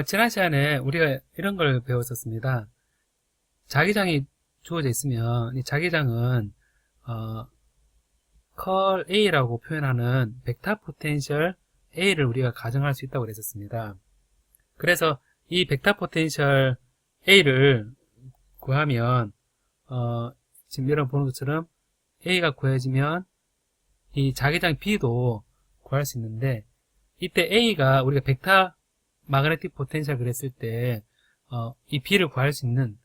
지난 시간에 우리가 이런 걸 배웠었습니다. 자기장이 주어져 있으면 이 자기장은 컬 A라고 표현하는 벡터 포텐셜 A를 우리가 가정할 수 있다고 그랬었습니다. 그래서 이 벡터 포텐셜 A를 구하면 지금 여러분 보는 것처럼 A가 구해지면 이 자기장 B도 구할 수 있는데, 이때 A가 우리가 벡터 마그네틱 포텐셜 그랬을 때 이 B를 구할 수 있는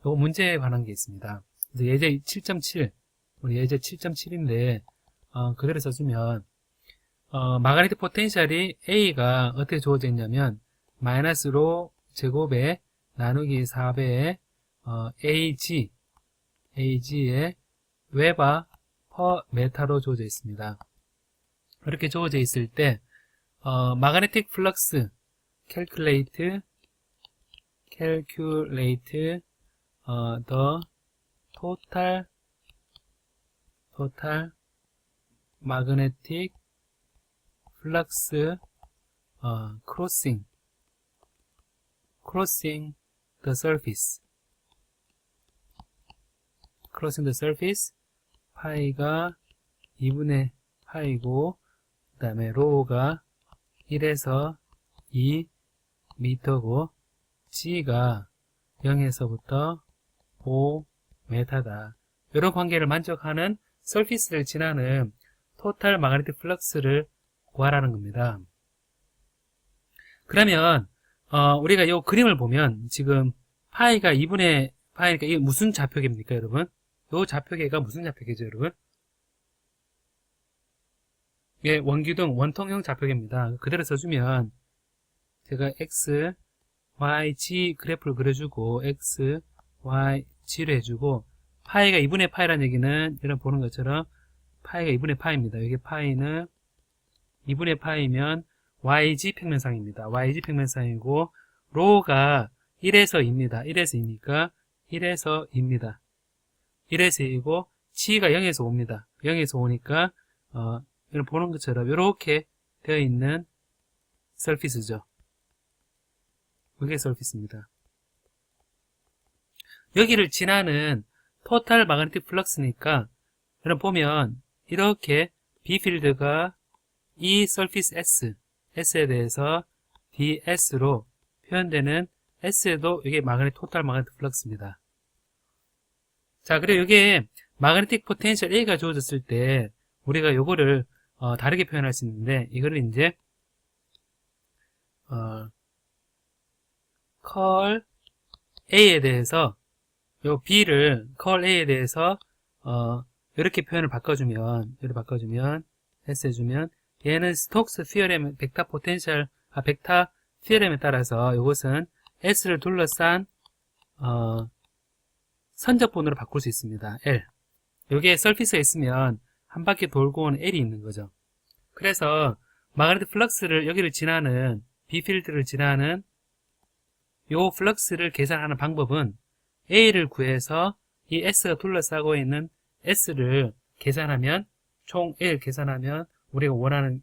요 문제에 관한 게 있습니다. 그래서 예제 7.7 우리 예제 7.7인데 그대로 써주면 마그네틱 포텐셜이 A가 어떻게 주어져 있냐면 마이너스 로 제곱에 나누기 4배의 AG의 웨버 퍼 메타로 주어져 있습니다. 이렇게 주어져 있을 때 마그네틱 플럭스 calculate the total magnetic flux crossing the surface 파이가 2분의 파이고 그 다음에 로우가 1에서 2 미터고 G가 0에서부터 5 메타다. 이런 관계를 만족하는 서피스를 지나는 토탈 마그네틱 플럭스를 구하라는 겁니다. 그러면 우리가 이 그림을 보면 지금 파이가 2분의 파이니까 이게 무슨 좌표계입니까, 여러분? 이 좌표계가 무슨 좌표계죠, 여러분? 예, 원기둥 원통형 좌표계입니다. 그대로 써주면 제가 X, Y, G 그래프를 그려주고 X, Y, G를 해주고 파이가 2분의 파이라는 얘기는 여러분 보는 것처럼 파이가 2분의 파이입니다. 여기 파이는 2분의 파이면 YG 평면상입니다. YG 평면상이고 로가 1에서 2입니다. 1에서 2니까 1에서 2입니다. 1에서 2이고 G가 0에서 5입니다. 0에서 5니까 여러분 보는 것처럼 이렇게 되어 있는 서피스죠. 이게 서피스입니다. 여기를 지나는 토탈 마그네틱 플럭스니까 여러분 보면 이렇게 B 필드가 이 서피스 S에 대해서 ds로 표현되는 S에도 이게 토탈 마그네틱 플럭스입니다. 자, 그리고 이게 마그네틱 포텐셜 A가 주어졌을 때 우리가 요거를 다르게 표현할 수 있는데 이거를 이제 컬 A에 대해서 요 B를 컬 A에 대해서 이렇게 표현을 바꿔주면 S 해주면 얘는 스톡스 티어렘 벡터 포텐셜 벡터 티어렘에 따라서 이것은 S를 둘러싼 선적분으로 바꿀 수 있습니다. L. 여기에 서피스가 있으면 한 바퀴 돌고 온 L이 있는 거죠. 그래서 마그네틱 플럭스를 여기를 지나는 B 필드를 지나는 요 플럭스를 계산하는 방법은 A를 구해서 이 S가 둘러싸고 있는 S를 계산하면 총 L 계산하면 우리가 원하는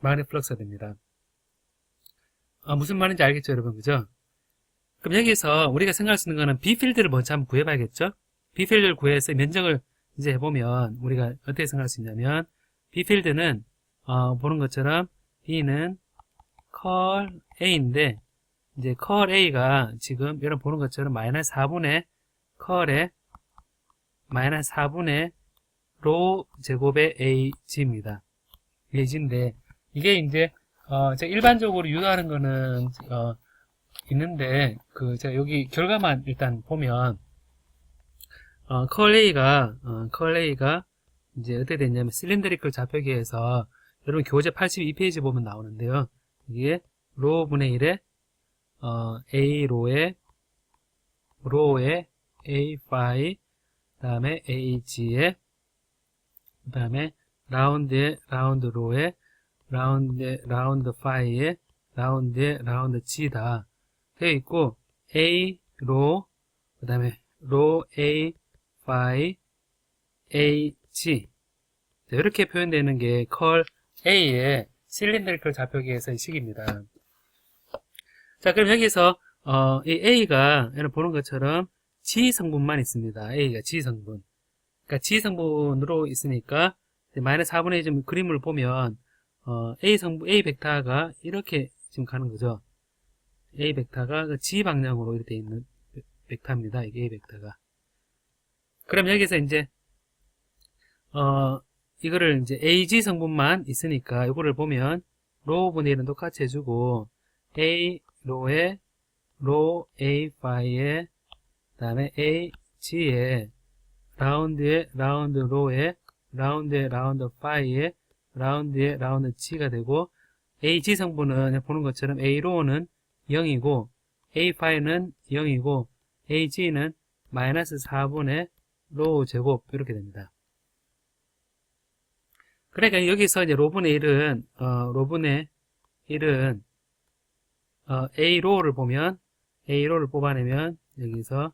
마그네틱 플럭스가 됩니다. 무슨 말인지 알겠죠, 여러분? 그죠? 그럼 여기서 우리가 생각할 수 있는 거는 B 필드를 먼저 한번 구해봐야겠죠? B 필드를 구해서 면적을 이제 해보면 우리가 어떻게 생각할 수 있냐면 B 필드는 보는 것처럼 B는 컬 A인데 이제 컬 A가 지금 여러분 보는 것처럼 마이너스 4분의 컬에 마이너스 4분의 로 제곱의 AG입니다. AG인데 이게 이제 제가 일반적으로 유도하는 거는 있는데 제가 여기 결과만 일단 보면 컬 A가 이제 어떻게 됐냐면 실린더리컬 좌표계에서 여러분 교재 82페이지 보면 나오는데요. 이게 로 분의 1에 A 로에 A 파이 그다음에 AG에 그다음에 라운드 로에 라운드 파이에 라운드 G다 되어 있고 A 로 그다음에 로 A 파이 AG 이렇게 표현되는 게 컬 A의 실린더리컬 좌표계에서의 식입니다. 자, 그럼 여기서 이 A가 여러분 보는 것처럼 G 성분만 있습니다. A가 G 성분. 그러니까 G 성분으로 있으니까 마이너스 4분의 1 좀 그림을 보면 A 성분 A 벡터가 이렇게 지금 가는 거죠. A 벡터가 G 방향으로 이렇게 돼 있는 벡터입니다. 이게 A 벡터가. 그럼 여기서 이제 이거를 이제 AG 성분만 있으니까 이거를 보면 로 분의 1은 똑같이 해주고 A 로에 로 A 파이에 그다음에 A G에 라운드에 라운드 로에 라운드에 라운드 파이에 라운드에 라운드 G가 되고 AG 성분은 보는 것처럼 A 로는 0이고 A 파이는 0이고 AG는 마이너스 4분의 로 제곱 이렇게 됩니다. 그러니까 여기서 이제 로분의 1은 로분의 1은 A로를 보면 A로를 뽑아내면 여기서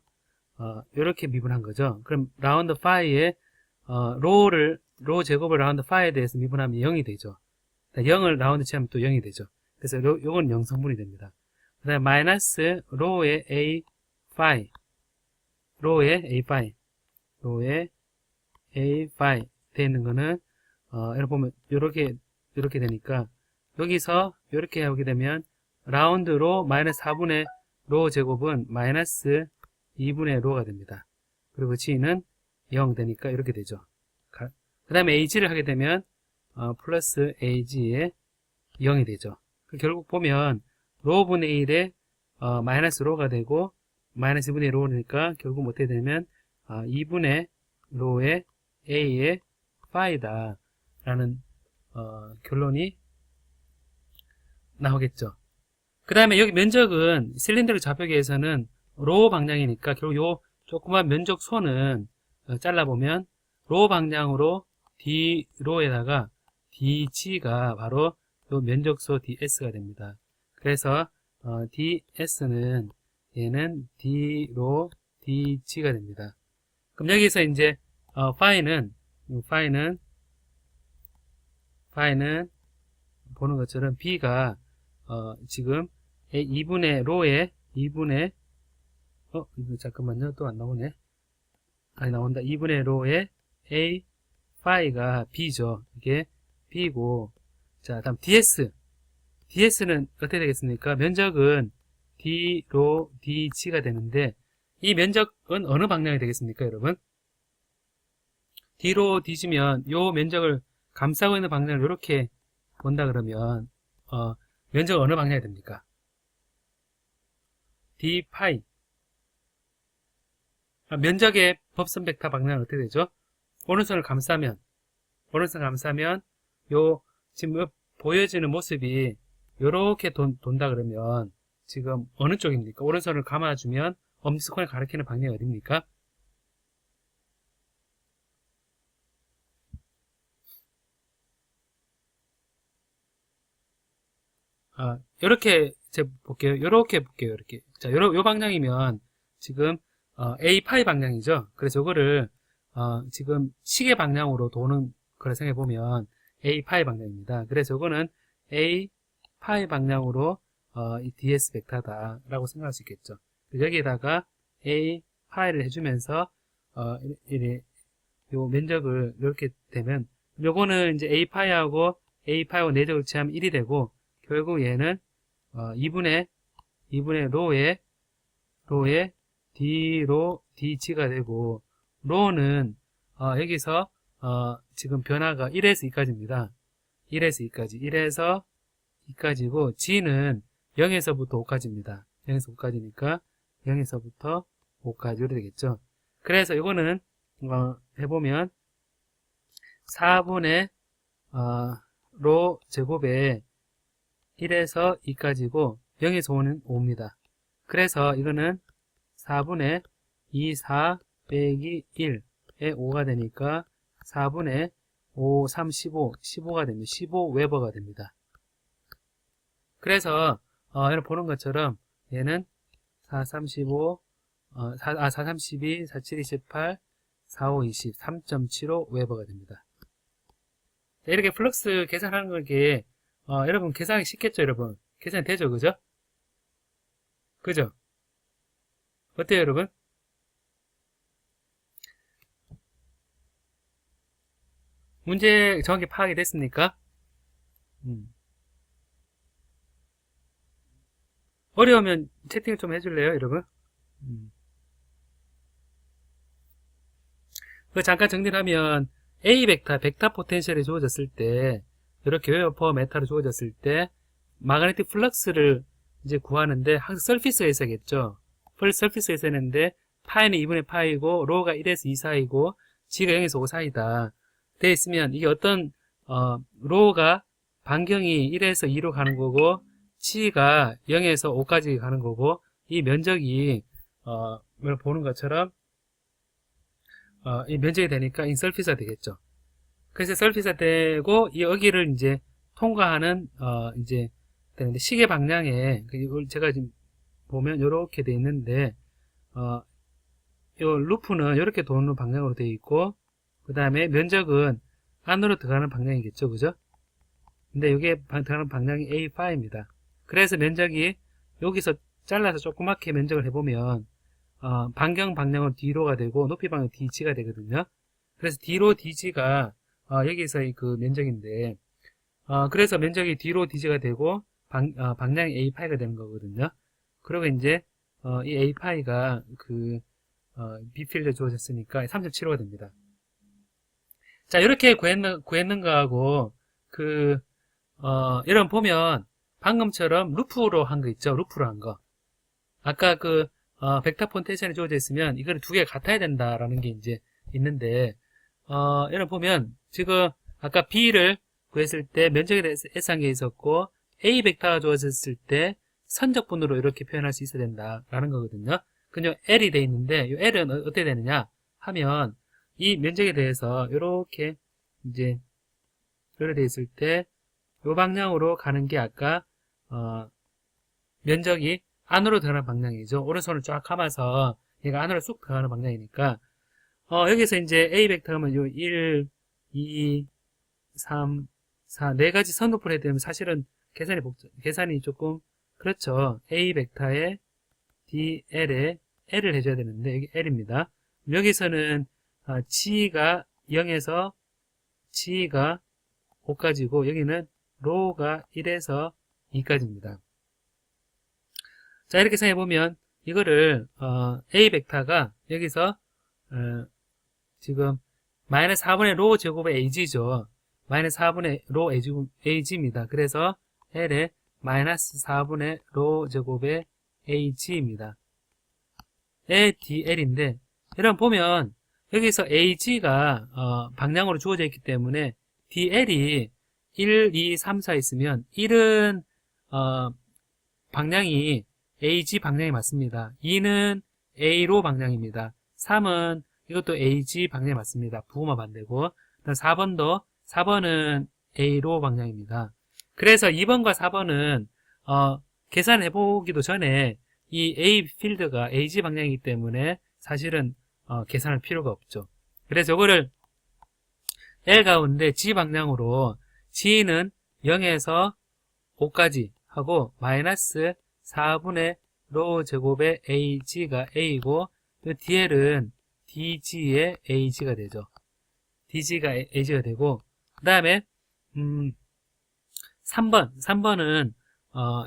이렇게 미분한 거죠. 그럼 라운드 파이에 로 제곱을 라운드 파이에 대해서 미분하면 0이 되죠. 0을 라운드 치하면 또 0이 되죠. 그래서 요건 0성분이 됩니다. 그 다음에 마이너스 로의 A 파이 로의 A 파이 로의 A 파이 되어 있는 거는 여러분 보면 요렇게 되니까 여기서 요렇게 하게 되면 라운드로 마이너스 4분의 로 제곱은 마이너스 2분의 로가 됩니다. 그리고 G는 0 되니까 이렇게 되죠. 그 다음에 AG를 하게 되면 플러스 AG에 0이 되죠. 결국 보면 로분의 1에 마이너스 로가 되고 마이너스 2분의 로니까 결국 어떻게 되면 2분의 로의 A의 파이다 라는 결론이 나오겠죠. 그 다음에 여기 면적은 실린더의 좌표계에서는 로 방향이니까 결국 요 조그만 면적 선은 잘라보면 로 방향으로 D로에다가 DG가 바로 요 면적소 DS가 됩니다. 그래서 DS는 얘는 D로 DG가 됩니다. 그럼 여기서 이제 파이는 보는 것처럼 B가 지금 2분의 로에 2분의 이거 잠깐만요. 또 안 나오네. 아니 나온다. 2분의 로에 A 파이가 B죠. 이게 B고 자 다음 DS는 어떻게 되겠습니까? 면적은 D로 DG가 되는데 이 면적은 어느 방향이 되겠습니까, 여러분? D로 D지면 요 면적을 감싸고 있는 방향을 이렇게 본다 그러면 면적은 어느 방향이 됩니까? D 파이 면적의 법선 벡터 방향은 어떻게 되죠? 오른손을 감싸면 요 지금 보여지는 모습이 요렇게 돈다 그러면 지금 어느 쪽입니까? 오른손을 감아주면 엄지손을 가리키는 방향이 어딥니까? 요렇게 제가 볼게요. 요렇게 볼게요. 이렇게. 자, 요 방향이면 지금 A 파이 방향이죠. 그래서 요거를 지금 시계 방향으로 도는 걸 생각해 보면 A 파이 방향입니다. 그래서 요거는 A 파이 방향으로 이 DS 벡터다라고 생각할 수 있겠죠. 여기에다가 A 파이를 해주면서 요 면적을 이렇게 되면 요거는 이제 A 파이하고 내적을 취하면 1이 되고 결국 얘는 2분의 로의 D로 DG가 되고 로는 여기서 지금 변화가 1에서 2까지입니다. 1에서 2까지 1에서 2까지고 G는 0에서부터 5까지입니다. 0에서 5까지니까 0에서부터 5까지 이렇게 되겠죠. 그래서 이거는 해보면 4분의 로 제곱에 1에서 2까지고 0에서 5는 5입니다. 그래서 이거는 4분의 2, 4 빼기 1에 5가 되니까 4분의 5, 3, 15가 됩니다. 15웨버가 됩니다. 그래서 여러분 보는 것처럼 얘는 4, 35, 4, 32, 4, 7, 28, 4, 5, 20, 3.75 웨버가 됩니다. 이렇게 플럭스 계산하는 게 여러분 계산하기 쉽겠죠, 여러분? 계산이 되죠, 그죠? 그죠? 어때요, 여러분? 문제 정확히 파악이 됐습니까? 음. 어려우면 채팅 좀 해줄래요, 여러분? 음. 그 잠깐 정리를 하면 A 벡터 포텐셜이 주어졌을 때 이렇게 웨어퍼 메타로 주어졌을 때 마그네틱 플럭스를 이제 구하는데 항상 서피스에서겠죠. 서피스에서 했는데 파이는 2분의 파이고 로가 1에서 2 사이고 G가 0에서 5 사이다. 돼 있으면 이게 어떤 로가 반경이 1에서 2로 가는 거고 G가 0에서 5까지 가는 거고 이 면적이 보는 것처럼 이 면적이 되니까 인설피스가 되겠죠. 그래서 설피스가 되고 여기를 이제 통과하는 이제 되는데 시계 방향에 이걸 제가 지금 보면 이렇게 돼 있는데 요 루프는 이렇게 도는 방향으로 되어 있고 그 다음에 면적은 안으로 들어가는 방향이겠죠, 그죠? 근데 이게 들어가는 방향이 A5입니다. 그래서 면적이 여기서 잘라서 조그맣게 면적을 해보면 반경 방향은 D로가 되고 높이 방향은 DG가 되거든요. 그래서 D로 DG가 여기서 그 면적인데 그래서 면적이 D로 DG가 되고 방향이 A파이가 되는 거거든요. 그리고 이제 이 A파이가 그 B필드 주어졌으니까 3.75가 됩니다. 자, 이렇게 구했는 거하고 여러분 보면 방금처럼 루프로 한 거 있죠? 루프로 한 거. 아까 벡터 포텐셜이 주어져 있으면 이거를 두 개가 같아야 된다라는 게 이제 있는데 여러분 보면 지금 아까 B를 구했을 때 면적에 대해서 S한 게 있었고 A 벡터가 주어졌을 때 선적분으로 이렇게 표현할 수 있어야 된다라는 거거든요. 그냥 L이 돼 있는데 이 L은 어떻게 되느냐 하면 이 면적에 대해서 이렇게 이제 이렇게 돼 있을 때 이 방향으로 가는 게 아까 면적이 안으로 들어가는 방향이죠. 오른손을 쫙 감아서 얘가 안으로 쑥 들어가는 방향이니까 여기서 이제 A 벡터면 요 1, 2, 3, 4 네 가지 선루프를 해야 되면 사실은 계산이 조금 그렇죠. A 벡터에 DL에 L을 해줘야 되는데 여기 L입니다. 여기서는 G가 0에서 G가 5까지고 여기는 로가 1에서 2까지입니다. 자, 이렇게 생각해보면 이거를 A 벡터가 여기서 지금 마이너스 4분의 로 제곱의 AG죠. 마이너스 4분의 로 AG입니다. 그래서 L에 마이너스 4분의 로 제곱의 AG입니다. 에 DL인데 여러분 보면 여기서 AG가 방향으로 주어져 있기 때문에 DL이 1, 2, 3, 4 있으면 1은 방향이 AG 방향이 맞습니다. 2는 A로 방향입니다. 3은 이것도 AG 방향이 맞습니다. 부호만 반대고 4번은 A로 방향입니다. 그래서 2번과 4번은 계산해보기도 전에 이 A 필드가 AG 방향이기 때문에 사실은 계산할 필요가 없죠. 그래서 이거를 L 가운데 G 방향으로 G는 0에서 5까지 하고 마이너스 4분의 로 제곱의 AG가 A이고 DL은 DG의 AG가 되죠. DG가 AG가 되고 그 다음에 3번은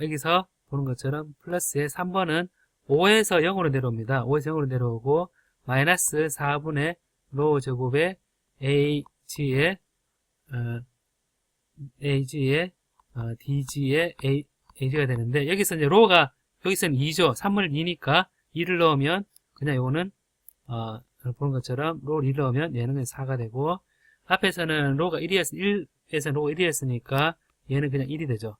여기서 보는 것처럼 플러스에 3번은 5에서 0으로 내려옵니다. 5에서 0으로 내려오고 마이너스 4분의 로 제곱의 AG의 DG의 AG가 되는데 여기서 이제 로가 여기서는 2죠. 3분의 2니까 2를 넣으면 그냥 요거는 보는 것처럼 로 2를 넣으면 얘는 그냥 4가 되고 앞에서는 로가 1에서 로가 1이었으니까 얘는 그냥 1이 되죠.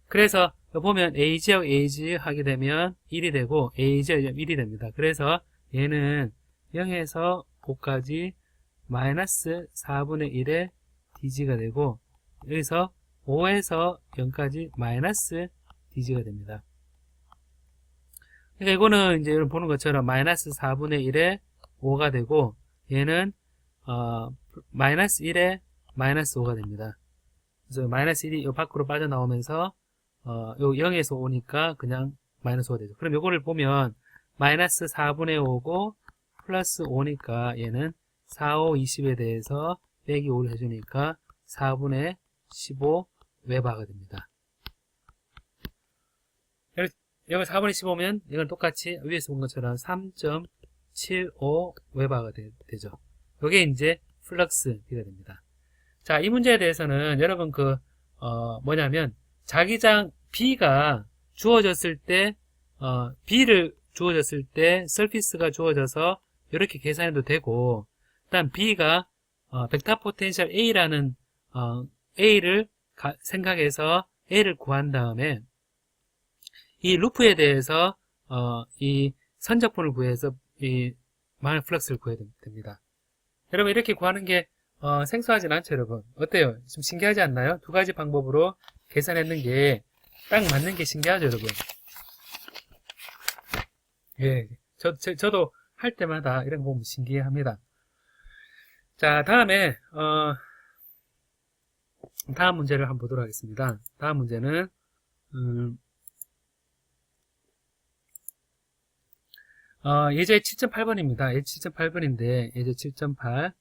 그래서 보면 AG하고 AG 하게 되면 1이 되고 AG가 1이 됩니다. 그래서 얘는 0에서 5까지 마이너스 4분의 1의 DG가 되고 여기서 5에서 0까지 마이너스 DG가 됩니다. 그러니까 이거는 이제 여러분 보는 것처럼 마이너스 4분의 1에 5가 되고 얘는 마이너스 1에 마이너스 5가 됩니다. 그래서 마이너스 1이 요 밖으로 빠져나오면서 요 0에서 5니까 그냥 마이너스 5가 되죠. 그럼 요거를 보면 마이너스 4분의 5고 플러스 5니까 얘는 4, 5, 20에 대해서 빼기 5를 해주니까 4분의 15 웨바가 됩니다. 여기 4분의 15면 이건 똑같이 위에서 본 것처럼 3.75 웨바가 되죠. 요게 이제 플럭스 B가 됩니다. 자, 이 문제에 대해서는 여러분 뭐냐면 자기장 B가 주어졌을 때 B를 주어졌을 때 서피스가 주어져서 이렇게 계산해도 되고, 일단 B가 벡터 포텐셜 A라는 A를 생각해서 A를 구한 다음에 이 루프에 대해서 이 선적분을 구해서 이 마이너스 플럭스를 구해야 됩니다. 여러분 이렇게 구하는 게 생소하진 않죠, 여러분? 어때요? 좀 신기하지 않나요? 두 가지 방법으로 계산했는 게 딱 맞는 게 신기하죠, 여러분? 예, 저도 할 때마다 이런 거 보면 신기해합니다. 자, 다음에 다음 문제를 한번 보도록 하겠습니다. 다음 문제는 예제 7.8번입니다. 예제 7.8번인데 예제 7.8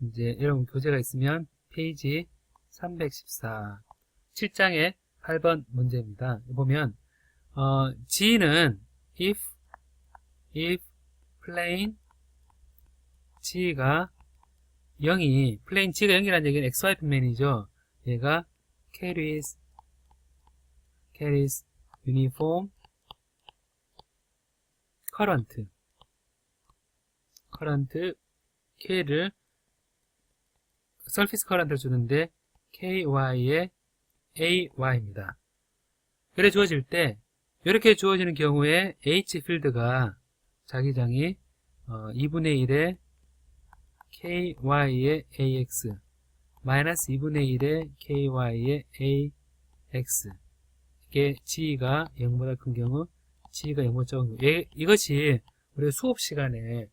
이제 여러분 교재가 있으면 페이지 314 7장의 8번 문제입니다. 보면 G는 if plane G가 0이 plane G가 0이라는 얘기는 XY 평면이죠. 얘가 carries uniform current K를 surface current를 주는데 KY의 AY입니다. 그래 주어질 때 이렇게 주어지는 경우에 H 필드가 자기장이 2분의 1의 KY의 AX 마이너스 2분의 1의 KY의 AX 이게 G가 0보다 큰 경우 G가 0보다 적은 경우 이것이 우리가 수업 시간에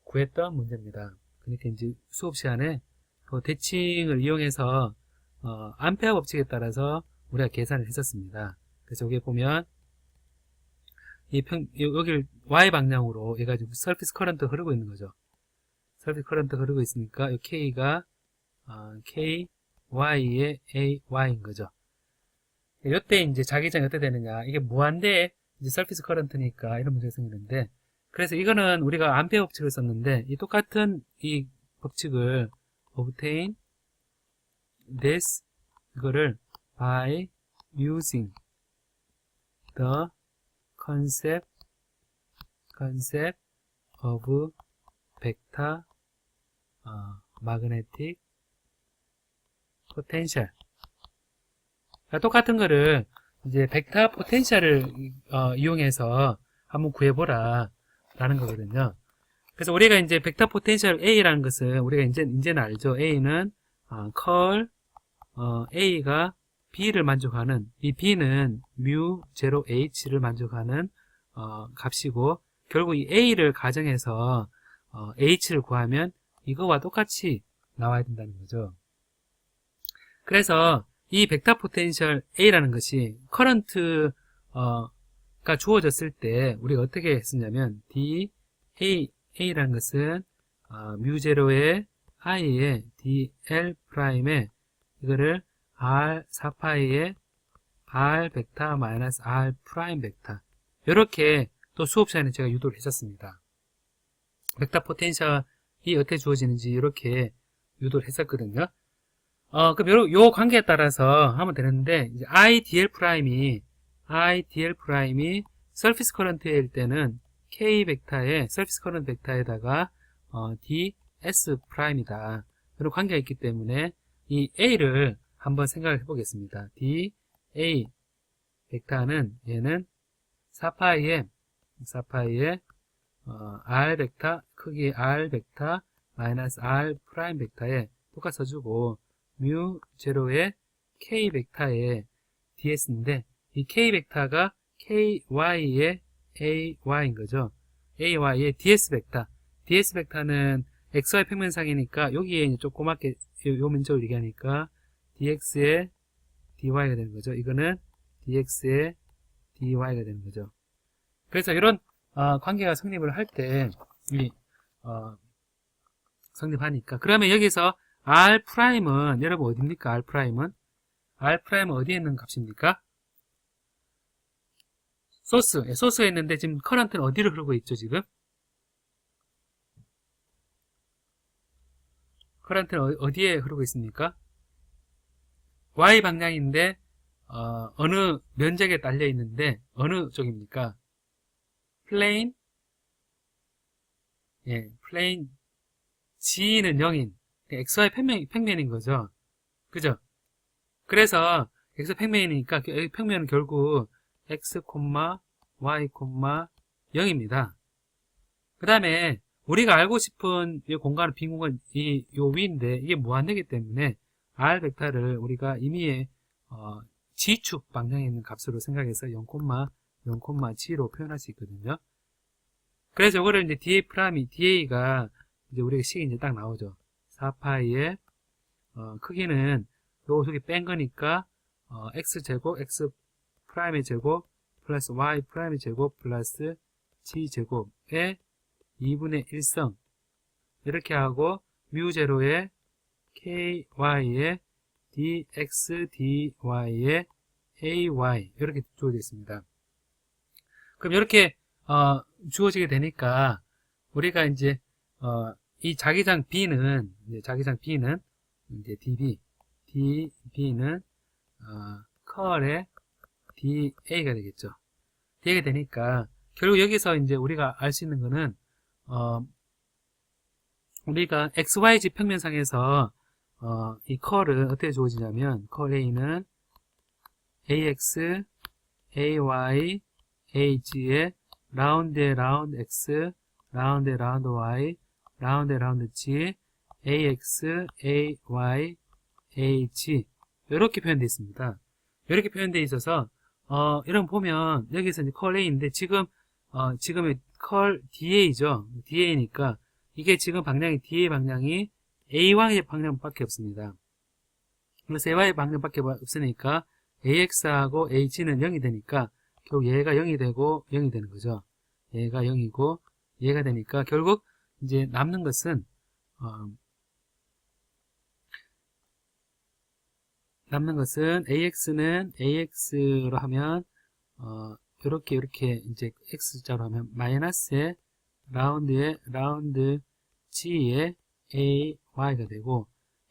구했던 문제입니다. 그러니까 이제 수업 시간에 그 대칭을 이용해서 암페어 법칙에 따라서 우리가 계산을 했었습니다. 그래서 여기 보면 여기를 Y 방향으로 해가지고 서피스 커런트 흐르고 있는 거죠. 서피스 커런트 흐르고 있으니까 이 K가 KY의 AY인 거죠. 이때 이제 자기장이 어떻게 되느냐. 이게 무한대의 이제 서피스 커런트니까 이런 문제가 생기는데, 그래서 이거는 우리가 암페어 법칙을 썼는데, 이 똑같은 이 법칙을 obtain this 이거를 by using the concept of vector magnetic potential. 똑같은 거를 이제 벡터 포텐셜을 이용해서 한번 구해보라 라는 거거든요. 그래서 우리가 이제 벡터 포텐셜 A라는 것은 우리가 이제는 알죠. A는 컬 A가 B를 만족하는, 이 B는 mu 0H를 만족하는 값이고, 결국 이 A를 가정해서 H를 구하면 이거와 똑같이 나와야 된다는 거죠. 그래서 이 벡터 포텐셜 A라는 것이 커런트가 주어졌을 때 우리가 어떻게 했었냐면 A라는 것은 mu0의 I의 dl 프라임에 이거를 R 4파이의 R 벡터 마이너스 R 프라임 벡터, 이렇게 또 수업 시간에 제가 유도를 했었습니다. 벡터 포텐셜이 어떻게 주어지는지 이렇게 유도를 했었거든요. 그럼 요 관계에 따라서 하면 되는데, 이제 IDL 프라임이 서피스 커런트일 때는 K 벡터에 서피스 커런트 벡터에다가 DS 프라임이다. 이런 관계가 있기 때문에 이 A를 한번 생각을 해보겠습니다. DA 벡터는 얘는 4파이의 R 벡터, 크기 R 벡터 마이너스 R 프라임 벡터에 똑같이 써주고, mu 0의 K 벡터의 DS인데, 이 K 벡터가 KY의 AY인 거죠. AY의 DS 벡터는 XY 평면상이니까 여기에 이제 조그맣게 요 면적을 얘기하니까 DX의 DY가 되는 거죠. 이거는 DX의 DY가 되는 거죠. 그래서 이런 관계가 성립을 할 때 성립하니까 그러면 여기서 R'은 여러분 어디입니까? R'은 어디에 있는 값입니까? 소스에 있는데 지금 커런트는 어디로 흐르고 있죠 지금? 커런트는 어디에 흐르고 있습니까? Y 방향인데 어느 면적에 딸려 있는데 어느 쪽입니까? 플레인 플레인 G는 0인 XY 평면인 거죠. 그죠? 그래서 X 평면이니까 평면은 결국 X, Y, 0입니다. 그 다음에 우리가 알고 싶은 이 공간은 빈 공간 요 위인데 이게 무한대이기 때문에 R 벡터를 우리가 임의의 G축 방향에 있는 값으로 생각해서 0, G로 표현할 수 있거든요. 그래서 이거를 이제 DA가 이제 우리가 식이 이제 딱 나오죠. 4파이의 크기는 요 속에 뺀 거니까 X제곱, X 프라임의 제곱 플러스 Y 프라임의 제곱 플러스 G 제곱의 2분의 1성 이렇게 하고 뮤0의 KY의 DX DY의 AY 이렇게 주어져 있습니다. 그럼 이렇게 주어지게 되니까 우리가 이제 이 자기장 B는 이제 DB는 컬의 DA가 되겠죠. DA가 되니까 결국 여기서 이제 우리가 알 수 있는 거는 우리가 XYZ 평면상에서 이 컬은 어떻게 주어지냐면 컬 A는 AX, AY, AG의 라운드에 라운드 X, 라운드에 라운드 Y, 라운드에 라운드 G, AX, AY, AG 이렇게 표현되어 있습니다. 이렇게 표현되어 있어서 이런 거 보면 여기서 이제 컬 A인데 지금의 컬 DA죠. DA니까 이게 지금 DA 방향이 AY 방향밖에 없습니다. 그래서 AY 방향밖에 없으니까 AX하고 AG는 0이 되니까 결국 얘가 0이 되고 0이 되는 거죠. 얘가 0이고 얘가 되니까 결국 이제 남는 것은 AX는 AX로 하면 이렇게 이제 X자로 하면 마이너스의 라운드 G의 AY가 되고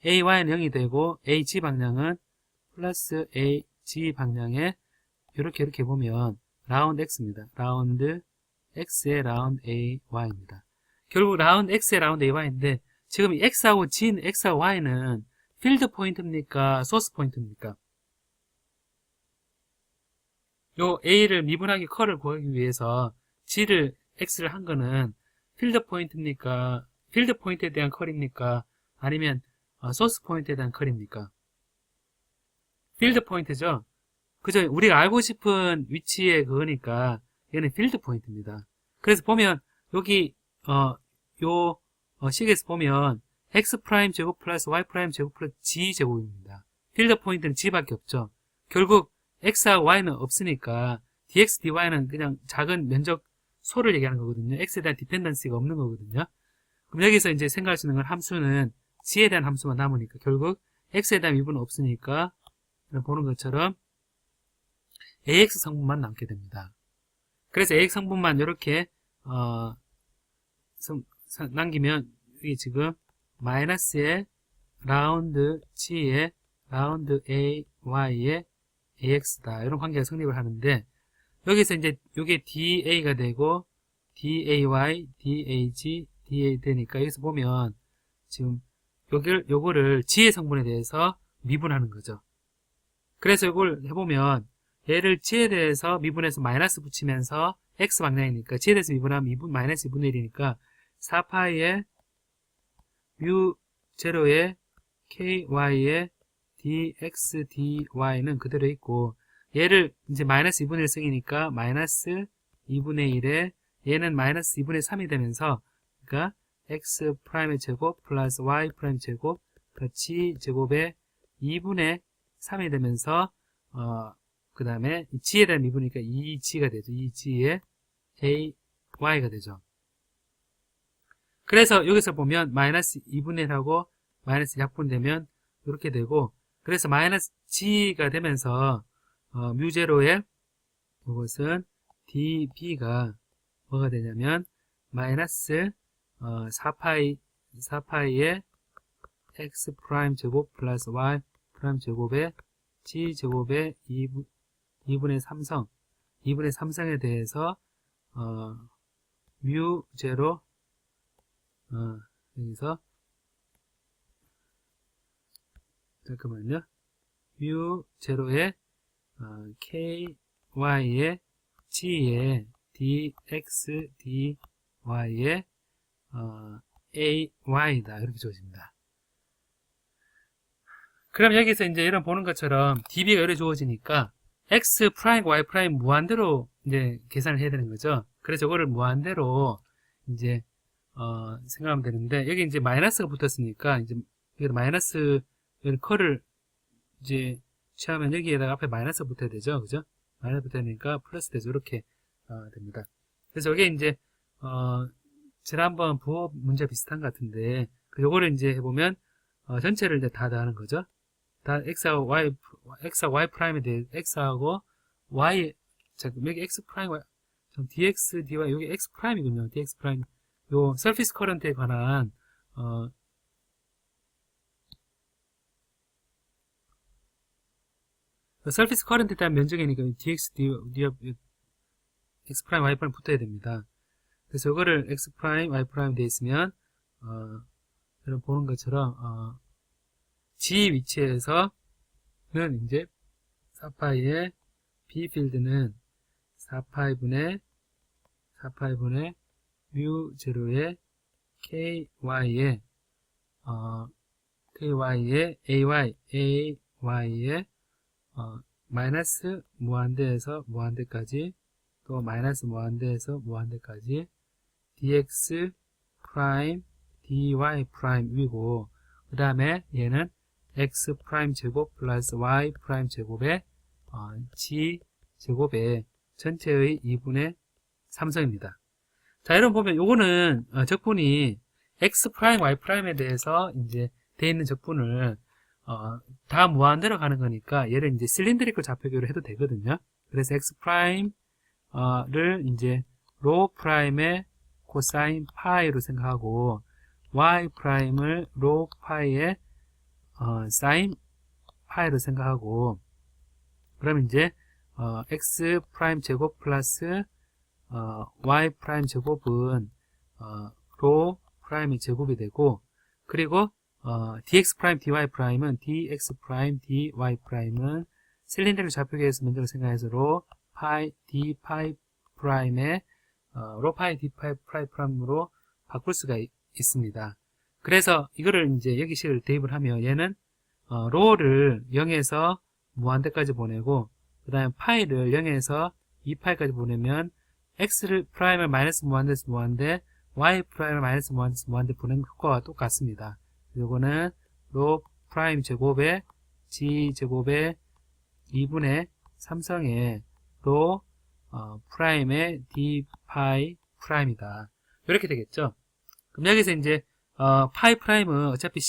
AY는 0이 되고 AG 방향은 플러스 AG 방향에 이렇게 보면 라운드 X입니다. 라운드 X의 라운드 AY입니다. 결국 라운드 X의 라운드 AY인데 지금 X하고 Y는 필드 포인트입니까? 소스 포인트입니까? 요 A를 미분하기 컬을 구하기 위해서 X를 한 거는 필드 포인트입니까? 필드 포인트에 대한 컬입니까? 아니면 소스 포인트에 대한 컬입니까? 필드 포인트죠? 그죠? 우리가 알고 싶은 위치의 그거니까 얘는 필드 포인트입니다. 그래서 보면 여기 요 식에서 보면 X 프라임 제곱 플러스 Y 프라임 제곱 플러스 G 제곱입니다. 필드 포인트는 G밖에 없죠. 결국 X하고 Y는 없으니까 DX, DY는 그냥 작은 면적 소를 얘기하는 거거든요. X에 대한 디펜던시가 없는 거거든요. 그럼 여기서 이제 생각할 수 있는 건 함수는 G에 대한 함수만 남으니까 결국 X에 대한 미분은 없으니까 보는 것처럼 AX 성분만 남게 됩니다. 그래서 AX 성분만 이렇게 남기면 이게 지금 마이너스의 라운드 G의 라운드 AY의 AX다. 이런 관계가 성립을 하는데 여기서 이제 이게 DA가 되고 DAY, DAG, DA 되니까 여기서 보면 지금 요거를 G의 성분에 대해서 미분하는 거죠. 그래서 이걸 해보면 얘를 G에 대해서 미분해서 마이너스 붙이면서 X 방향이니까 G에 대해서 미분하면 마이너스 2분의 1이니까 4파이의 뮤0의 KY의 DX, DY는 그대로 있고 얘를 이제 마이너스 2분의 1승이니까 마이너스 2분의 1에 얘는 마이너스 2분의 3이 되면서 그러니까 X 프라임의 제곱 플러스 Y 프라임 제곱 플러스 G 제곱의 2분의 3이 되면서 그 다음에 G에 대한 미분이니까 2G가 되죠. 2G의 AY가 되죠. 그래서 여기서 보면 마이너스 2분의 1하고 마이너스 약분되면 이렇게 되고, 그래서 마이너스 G가 되면서 뮤제로의 이것은 dB가 뭐가 되냐면 마이너스 4파이의 x 프라임 제곱 플러스 y 프라임 제곱의 g 제곱의 2분의 3성 2분의 3성에 대해서 뮤 제로 여기서 잠깐만요. 뮤 제로의 ky의 g의 dx dy의 ay다 이렇게 주어집니다. 그럼 여기서 이제 이런 보는 것처럼 db가 이렇게 주어지니까 x 프라임 y 프라임 무한대로 이제 계산을 해야 되는 거죠. 그래서 이거를 무한대로 이제 생각하면 되는데, 여기 이제 마이너스가 붙었으니까 이제 여기 마이너스 컬을 이제 취하면 여기에다가 앞에 마이너스 붙어야 되죠, 그죠? 마이너스 붙어야 되니까 플러스 되죠. 이렇게 됩니다. 그래서 이게 이제 지난번 부호 문제 비슷한 것 같은데, 요거를 이제 해보면 전체를 이제 다 더하는 거죠. 다 x하고 y 프라임에 대해 x하고 y, 자, 여기 x 프라임, dx, dy, 여기 x 프라임이군요. dx 프라임. 요 서피스 커런트에 관한 서피스 커런트에 대한 면적이니까 dx, dy, x 프라임, y 프라임 붙어야 됩니다. 그래서 이거를 x 프라임, y 프라임 되어 있으면 여러분 보는 것처럼 G 위치에서는 이제 4파이의 B 필드는 4파이분의 뮤 제로의 KY의 AY의 마이너스 무한대에서 무한대까지, 또 마이너스 무한대에서 무한대까지 dx 프라임 dy 프라임 위고, 그 다음에 얘는 x 프라임 제곱 플러스 y 프라임 제곱의 g 제곱의 전체의 2분의 3성입니다. 자, 여러분 보면 요거는 적분이 x 프라임 y 프라임에 대해서 이제 돼 있는 적분을 다 무한대로 가는 거니까 얘를 이제 실린드리컬 좌표교로 해도 되거든요. 그래서 x 프라임을 이제 로 프라임의 코사인 파이로 생각하고, y 프라임을 로 파이의 사인 파이로 생각하고, 그럼 이제 x 프라임 제곱 플러스 y 프라임 제곱은 로 프라임의 제곱이 되고, 그리고 dx 프라임 dy 프라임은 dx 프라임 dy 프라임은 실린더를 좌표계에서 면적을 생각해서 로 파이 d 파이 프라임의 로 파이 d 파이 프라임으로 바꿀 수가 있습니다. 그래서 이거를 이제 여기 식을 대입을 하면 얘는 로를 0에서 무한대까지 보내고, 그 다음에 파이를 0에서 2파이까지 보내면 x를 프라임을 마이너스 무한대에서 무한대, y 프라임을 마이너스 무한대에서 무한대 보내는 효과와 똑같습니다. 요거는 로 프라임 제곱의 g 제곱의 2분의 3성의 로 프라임의 d 파이 프라임이다. 이렇게 되겠죠. 그럼 여기서 이제 파이 프라임은 어차피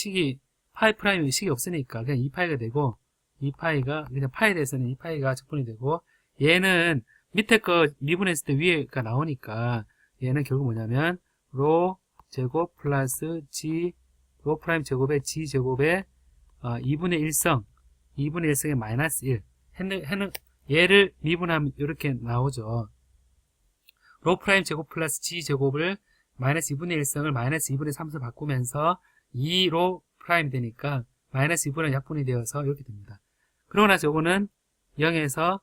파이 프라임이 식이 없으니까 그냥 2파이가 되고, 2파이가 그냥 파이에 대해서는 2파이가 적분이 되고, 얘는 밑에 거 미분했을 때 위에가 나오니까 얘는 결국 뭐냐면 로 제곱 플러스 g 로 프라임 제곱의 g 제곱의 2분의 1성 2분의 1성의 마이너스 1 얘를 미분하면 이렇게 나오죠. 로 프라임 제곱 플러스 g 제곱을 마이너스 2분의 1성을 마이너스 2분의 3성 바꾸면서 2로 프라임 되니까 마이너스 2분의 약분이 되어서 이렇게 됩니다. 그러고 나서 요거는 0에서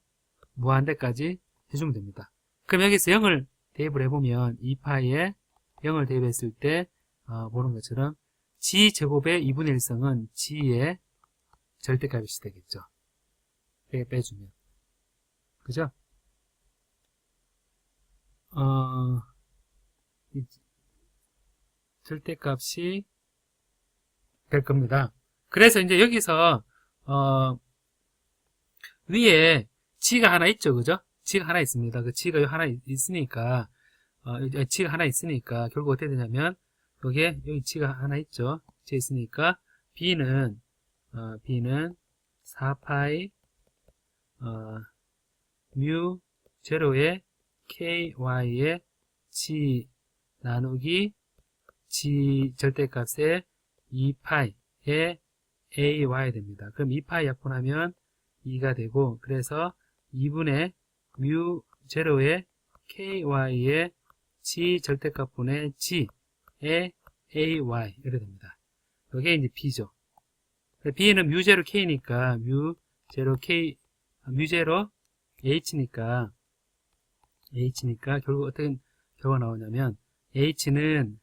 무한대까지 해주면 됩니다. 그럼 여기서 0을 대입을 해보면 2파이에 0을 대입했을 때 보는 것처럼 g 제곱의 2분의 1성은 g의 절대값이 되겠죠. 이렇게 빼주면, 그죠? 절대값이 될 겁니다. 그래서 이제 여기서 위에 g가 하나 있죠, 그죠? g가 하나 있습니다. 그 g가 하나 있으니까 G가 하나 있으니까 결국 어떻게 되냐면 여기 G가 하나 있죠. G 있으니까 B는 4파이 뮤 제로의 KY의 G 나누기 G 절대값의 2파이의 AY 됩니다. 그럼 2파이 약분하면 2가 되고, 그래서 2분의 뮤 제로의 KY의 G 절대값분의 G의 AY 이렇게 됩니다. 이게 이제 B죠. B는 뮤 제로 K니까 뮤 제로 K 뮤 제로 H니까 결국 어떤 결과가 나오냐면 H는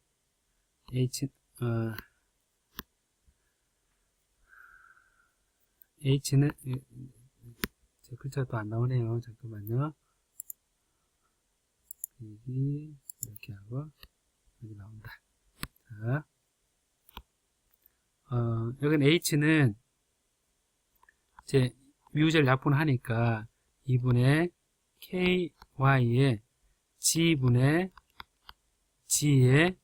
제 글자가 또 안 나오네요. 잠깐만요. 여기 이렇게 하고 여기 나온다. 자, 여기는 H는 이제 뮤제를 약분하니까 2분의 KY의 G분의 G의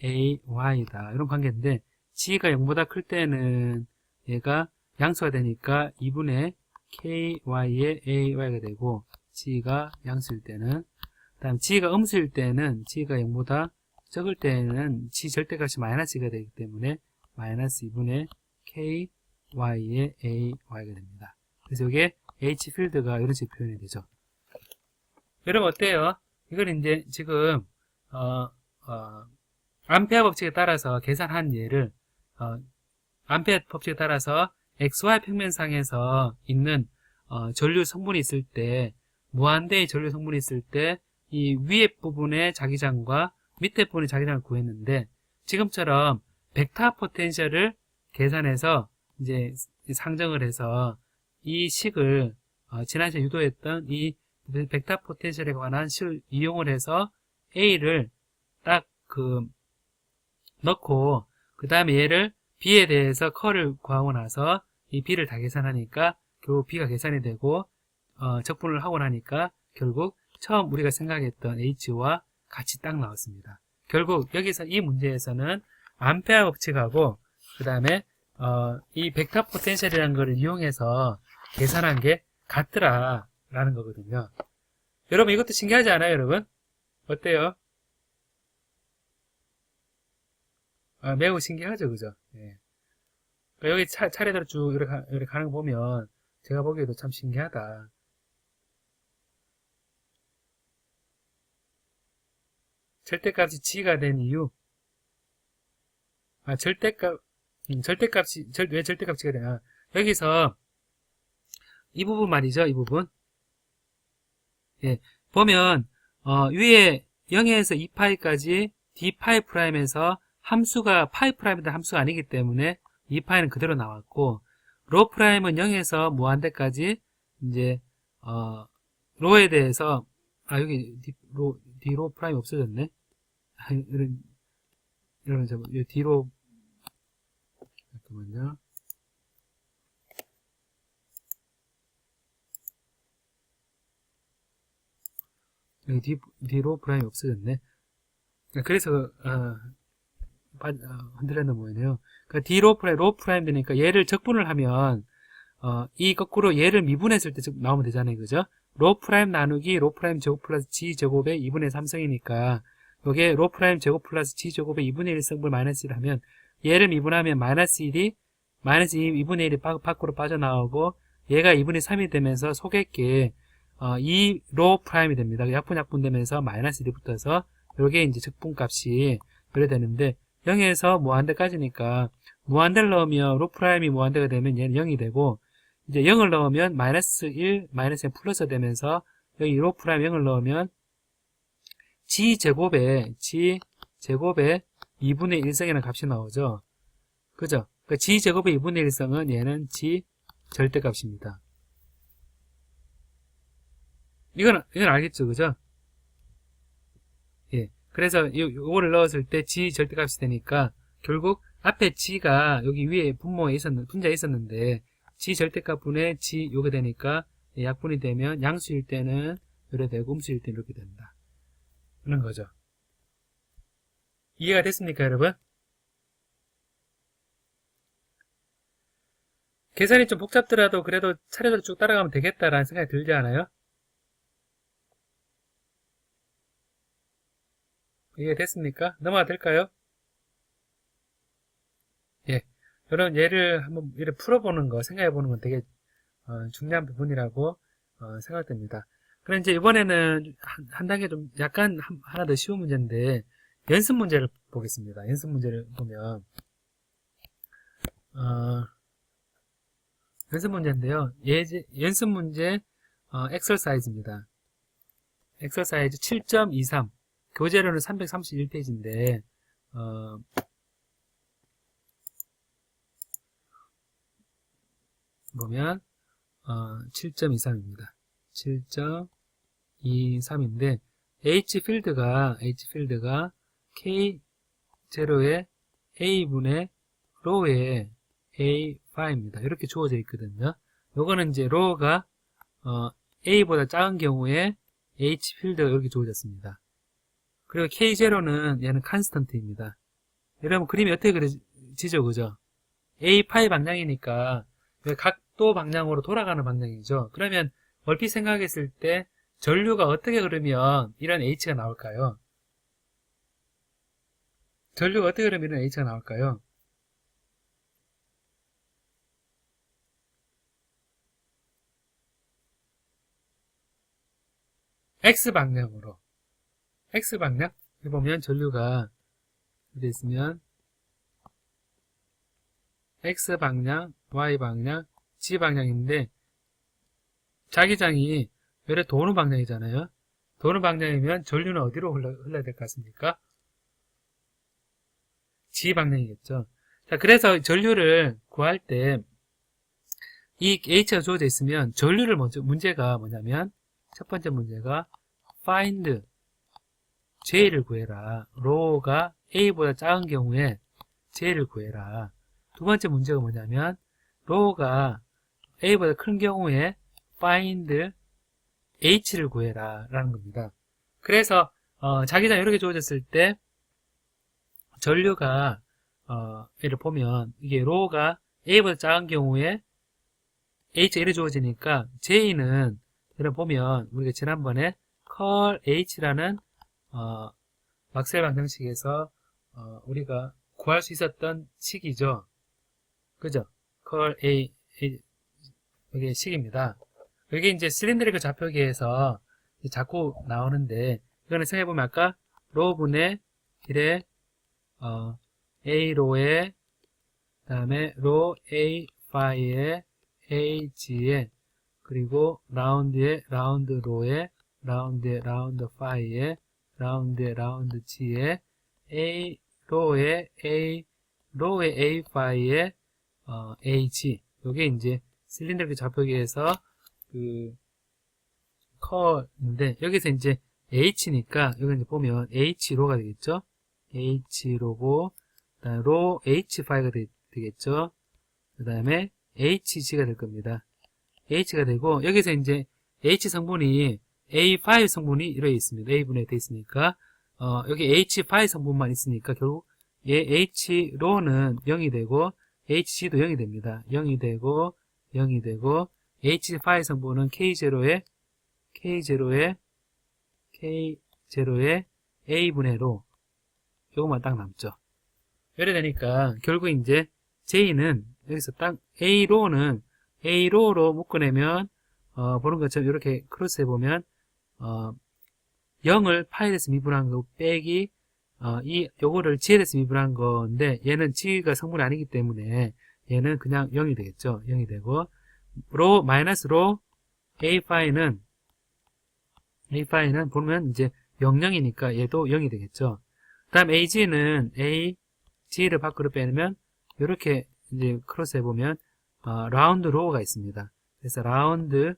AY다. 이런 관계인데 G가 0보다 클 때는 얘가 양수가 되니까 2분의 KY의 AY가 되고, G가 양수일 때는, 다음 G가 음수일 때는 G가 0보다 적을 때는 G 절대값이 마이너스가 되기 때문에 마이너스 2분의 KY의 AY가 됩니다. 그래서 이게 H 필드가 이런 식으로 표현이 되죠. 여러분 어때요? 이걸 이제 지금 암페어 법칙에 따라서 계산한 예를 암페어 법칙에 따라서 XY 평면상에서 있는 전류 성분이 있을 때, 무한대의 전류 성분이 있을 때 이 위에 부분의 자기장과 밑에 부분의 자기장을 구했는데, 지금처럼 벡터 포텐셜을 계산해서 이제 상정을 해서 이 식을 지난 시간에 유도했던 이 벡터 포텐셜에 관한 식을 이용을 해서 A를 딱 넣고, 그 다음에 얘를 B에 대해서 컬을 구하고 나서 이 B를 다 계산하니까 결국 B가 계산이 되고, 적분을 하고 나니까 결국 처음 우리가 생각했던 H와 같이 딱 나왔습니다. 결국 여기서 이 문제에서는 암페어 법칙하고 그 다음에 이 벡터 포텐셜이라는 것을 이용해서 계산한 게 같더라 라는 거거든요. 여러분 이것도 신기하지 않아요, 여러분? 어때요? 매우 신기하죠, 그죠? 예. 그러니까 여기 차례대로 쭉 이렇게 가는 거 보면 제가 보기에도 참 신기하다. 절대값이 G가 된 이유. 왜 절대값이가 되냐. 여기서 이 부분 말이죠, 이 부분. 예. 보면, 위에 0에서 2파이까지 D파이 프라임에서 함수가 파이 프라임이다 함수가 아니기 때문에 2파이는 그대로 나왔고, 로 프라임은 0에서 무한대까지 이제 로에 대해서 여기 D로 프라임 없어졌네. 이런 D로 잠깐만요. 여기 D로 프라임이 없어졌네. 그래서 흔들렸는 모양이네요. 그러니까 D로 프라임, 로 프라임 되니까 얘를 적분을 하면 이 거꾸로 얘를 미분했을 때 나오면 되잖아요, 그죠? 로 프라임 나누기 로 프라임 제곱 플러스 G 제곱의 2분의 3성이니까 요게 로 프라임 제곱 플러스 G 제곱의 2분의 1성분 마이너스 1 하면 얘를 미분하면 마이너스 1이 마이너스 2분의 1이 밖으로 빠져나오고 얘가 2분의 3이 되면서 속액계 2로 프라임이 됩니다. 약분 되면서 마이너스 1이 붙어서 요게 이제 적분값이 그래 되는데 0에서 무한대까지니까 무한대를 넣으면 로 프라임이 무한대가 되면 얘는 0이 되고 이제 0을 넣으면 마이너스 1, 마이너스 1 플러스 되면서 여기 로 프라임 0을 넣으면 G제곱에 2분의 1성이라는 값이 나오죠. 그죠? 그러니까 G제곱의 2분의 1성은 얘는 G 절대값입니다. 이건 알겠죠? 그죠? 예. 그래서 요거를 넣었을 때 G 절대값이 되니까 결국 앞에 G가 여기 위에 분자에 있었는데 G 절대값 분의 G 요게 되니까 약분이 되면 양수일 때는 이렇게 되고 음수일 때는 이렇게 된다. 그런 거죠. 이해가 됐습니까, 여러분? 계산이 좀 복잡더라도 그래도 차례대로 쭉 따라가면 되겠다라는 생각이 들지 않아요? 이해 됐습니까? 넘어가 될까요? 예. 이런 예를 한번 풀어보는 거, 생각해보는 건 되게 중요한 부분이라고 생각됩니다. 그럼 이제 이번에는 한 단계 좀 약간 하나 더 쉬운 문제인데 연습 문제를 보겠습니다. 연습 문제를 보면 연습 문제인데요. 연습 문제 엑서사이즈입니다. 엑서사이즈 7.23 교재로는 331페이지인데 보면 7.23입니다. 7.23인데 H 필드가 K0의 A분의 로의 A5입니다. 이렇게 주어져 있거든요. 요거는 이제 로가 A보다 작은 경우에 H 필드가 이렇게 주어졌습니다. 그리고 K0는 얘는 컨스턴트입니다. 여러분 그림이 어떻게 그려지죠? 그죠? A5 방향이니까 각도 방향으로 돌아가는 방향이죠. 그러면 얼핏 생각했을 때 전류가 어떻게 흐르면 이런 H가 나올까요? 전류가 어떻게 흐르면 이런 H가 나올까요? X방향으로. X방향? 여기 보면 전류가 이렇게 있으면 X방향, Y방향, G방향인데 자기장이 외래 도는 방향이잖아요. 도는 방향이면 전류는 어디로 흘러야 될 것 같습니까? G방향이겠죠. 자, 그래서 전류를 구할 때 이 H가 주어져 있으면 전류를 문제가 뭐냐면 첫 번째 문제가 find J를 구해라. 로가 A보다 작은 경우에 J를 구해라. 두 번째 문제가 뭐냐면 로가 A보다 큰 경우에 find H를 구해라 라는 겁니다. 그래서 자기장 이렇게 주어졌을 때 전류가 얘를 보면 이게 로가 A보다 작은 경우에 H가 이렇게 주어지니까 J는 여러분 보면 우리가 지난번에 컬 H라는 막스웰 방정식에서 우리가 구할 수 있었던 식이죠. 그죠? 컬 이게 식입니다. 여기 이제 실린드리컬 좌표기에서 자꾸 나오는데 이거는 생각해보면 아까 로분의 1에 A로에 그 다음에 로 A5에 AG에 그리고 라운드에 라운드 로에 라운드에 라운드 5에 라운드에 라운드 G에 A 로에 A5에 AG 요게 이제 실린더의 좌표기에서 그 컬인데 여기서 이제 H니까 여기 이제 보면 H로가 되겠죠. H로고 그다음에 로 H5가 되겠죠. 그 다음에 HG가 될 겁니다. H가 되고 여기서 이제 H 성분이 A5 성분이 이렇게 있습니다. A분에 되어 있으니까 여기 H5 성분만 있으니까 결국 얘 H로는 0이 되고 HG도 0이 됩니다. 0이 되고 0이 되고 H5 성분은 K0에 A분의 로 요것만 딱 남죠. 이래 되니까 결국 이제 J는 여기서 딱 A로로 묶어내면 보는 것처럼 이렇게 크로스 해보면 0을 파에 대해서 미분한 거 빼기 요거를 G에 대해서 미분한 건데 얘는 G가 성분이 아니기 때문에 얘는 그냥 0이 되겠죠. 0이 되고 마이너스 로 A5는 보면 이제 00이니까 얘도 0이 되겠죠. 그 다음 AG는 G를 밖으로 빼면 이렇게 이제 크로스 해보면 라운드 로우가 있습니다. 그래서 라운드에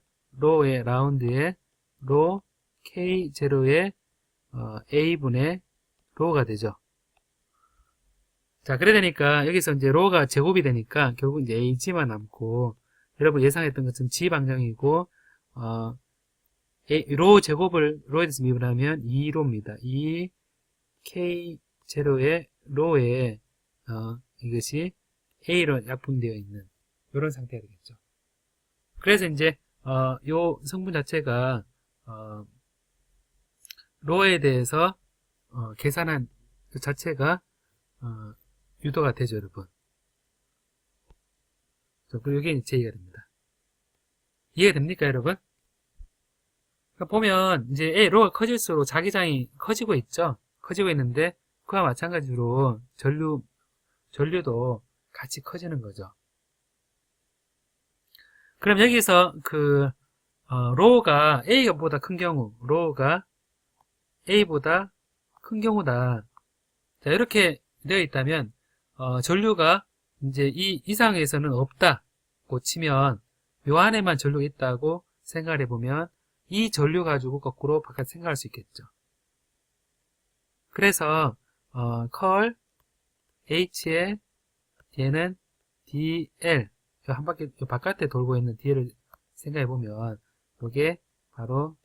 로 K0의 A분의 로우가 되죠. 자, 그래 되니까 여기서 이제 로우가 제곱이 되니까 결국 이제 AG만 남고 여러분 예상했던 것처럼 G 방향이고 로 제곱을 로에 대해서 미분하면 2로입니다. 2 K 제로의 로에 이것이 A로 약분되어 있는 이런 상태가 되겠죠. 그래서 이제 요 성분 자체가 로에 대해서 계산한 그 자체가 유도가 되죠, 여러분. 그리고 이게 제의가 됩니다. 이해가 됩니까, 여러분? 그러니까 보면 이제 로가 커질수록 자기장이 커지고 있죠. 커지고 있는데 그와 마찬가지로 전류도 같이 커지는 거죠. 그럼 여기서 로가 A보다 큰 경우, 로가 A보다 큰 경우다. 자, 이렇게 되어 있다면 전류가 이제 이 이상에서는 없다고 치면 요 안에만 전류가 있다고 생각을 해보면 이 전류 가지고 거꾸로 바깥 생각할 수 있겠죠. 그래서 컬 H에 얘는 DL 한 바퀴 요 바깥에 돌고 있는 DL을 생각해 보면 이게 바로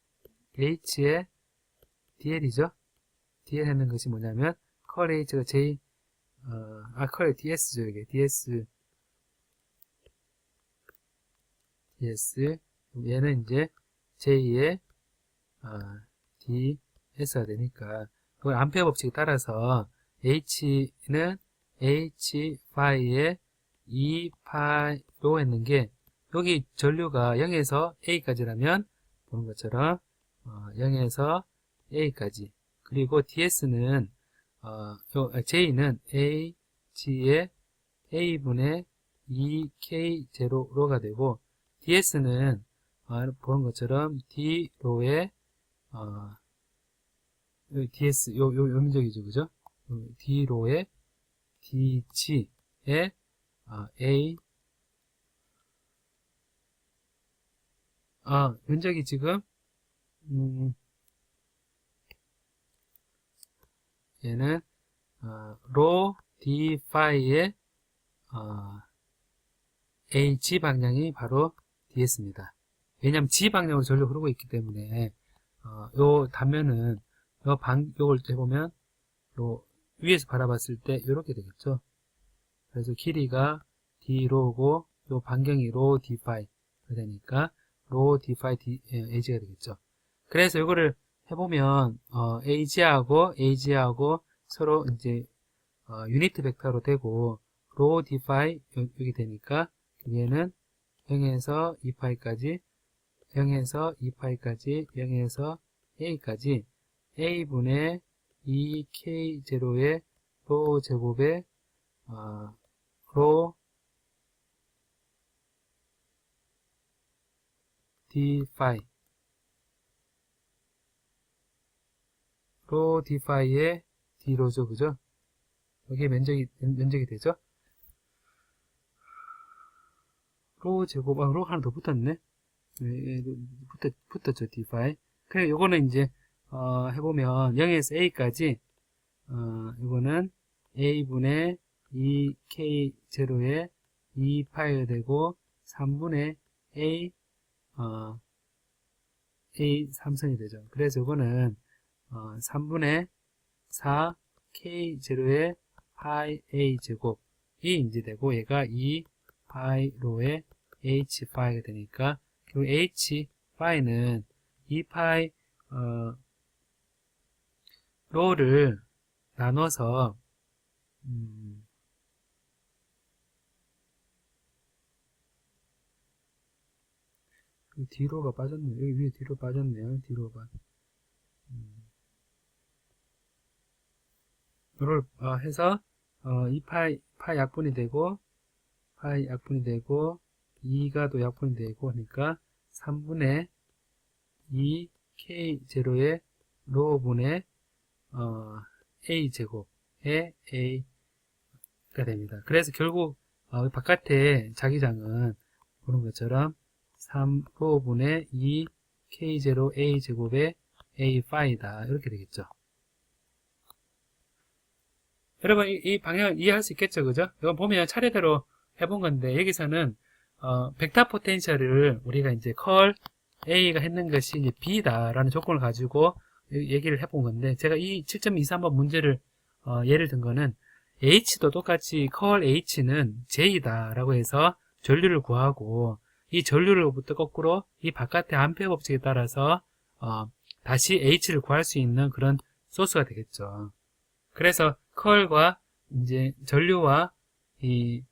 H의 DL이죠. DL 했는 것이 뭐냐면 컬 H가 J 컬 DS죠. 이게 DS 얘는 이제 J의 DS가 되니까 그 암페어 법칙에 따라서 H는 H5의 2파로 했는 게 여기 전류가 0에서 A까지라면 보는 것처럼 0에서 A까지 그리고 DS는 J는 H의 A분의 2K0로가 되고 DS는 보는 것처럼 D로의 DS 요 면적이죠, 그죠? D로의 DG의 A 면적이 지금 얘는 로 D 파이의 H 방향이 바로 DS입니다. 왜냐하면 G 방향으로 전류 흐르고 있기 때문에 요 단면은 요걸 해보면 요 위에서 바라봤을 때 이렇게 되겠죠. 그래서 길이가 D로고 요 반경이 로 D 파이가 되니까 로 D 파이 H가 되겠죠. 그래서 이거를 해보면 AG하고 서로 이제 유니트 벡터로 되고 로 D 파이 여기 되니까 얘는 0에서 2파이까지 0에서 2파이까지 0에서 A까지 A분의 2K0의 로 제곱의 로 D 파이 로 D 파이의 D로죠, 그죠? 여기 면적이 되죠? 로 제곱, 로 하나 더 붙었네? 붙었죠, D 파이. 그래, 요거는 이제, 해보면 0에서 A까지, 이거는 A분의 2K0의 2파이가 되고, 3분의 A, A 삼성이 되죠. 그래서 이거는 3분의 4 K0의 파이 A 제곱이 이제 되고 얘가 2 파이로의 H 파이가 되니까 그리고 H 파이는 2 파이 로를 나눠서 뒤로가 빠졌네요. 여기 위에 뒤로 빠졌네요. 뒤로가. 이걸 해서 2파이 약분이 되고 2가 또 약분이 되고 하니까 3분의 2K0의 로분의 A제곱의 A가 됩니다. 그래서 결국 바깥에 자기장은 보는 것처럼 3로분의 2K0 A제곱의 A5다 이렇게 되겠죠. 여러분 이 방향을 이해할 수 있겠죠, 그죠? 이건 보면 차례대로 해본 건데 여기서는 벡터 포텐셜을 우리가 이제 컬 A가 했는 것이 이제 B다라는 조건을 가지고 얘기를 해본 건데 제가 이 7.23번 문제를 예를 든 거는 H도 똑같이 컬 H는 J다 라고 해서 전류를 구하고 이 전류로부터 거꾸로 이 바깥의 암페어 법칙에 따라서 다시 H를 구할 수 있는 그런 소스가 되겠죠. 그래서 컬과 이제 전류와 이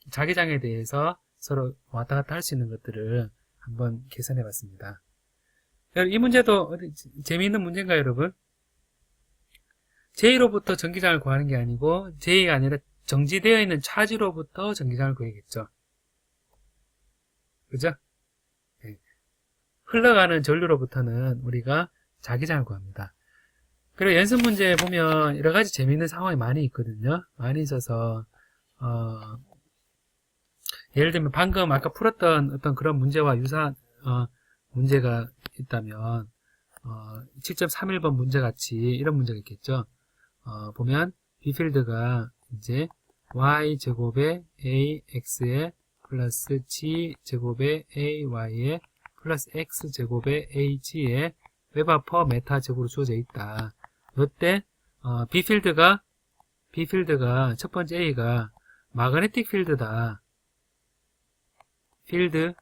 자기장에 대해서 서로 왔다 갔다 할 수 있는 것들을 한번 계산해 봤습니다. 이 문제도 재미있는 문제인가요, 여러분? J로부터 전기장을 구하는 게 아니고 J가 아니라 정지되어 있는 차지로부터 전기장을 구해야겠죠. 그죠? 네. 흘러가는 전류로부터는 우리가 자기장을 구합니다. 그리고 연습 문제 보면 여러 가지 재미있는 상황이 많이 있거든요. 많이 있어서 예를 들면 방금 아까 풀었던 어떤 그런 문제와 유사한 문제가 있다면 7.31번 문제 같이 이런 문제가 있겠죠. 보면 B필드가 이제 y제곱에 ax에 플러스 g제곱에 ay에 플러스 x제곱에 ag에 웨버 퍼 메타 제곱으로 주어져 있다. 이때 B필드가 첫 번째 A가 마그네틱 필드다. 필드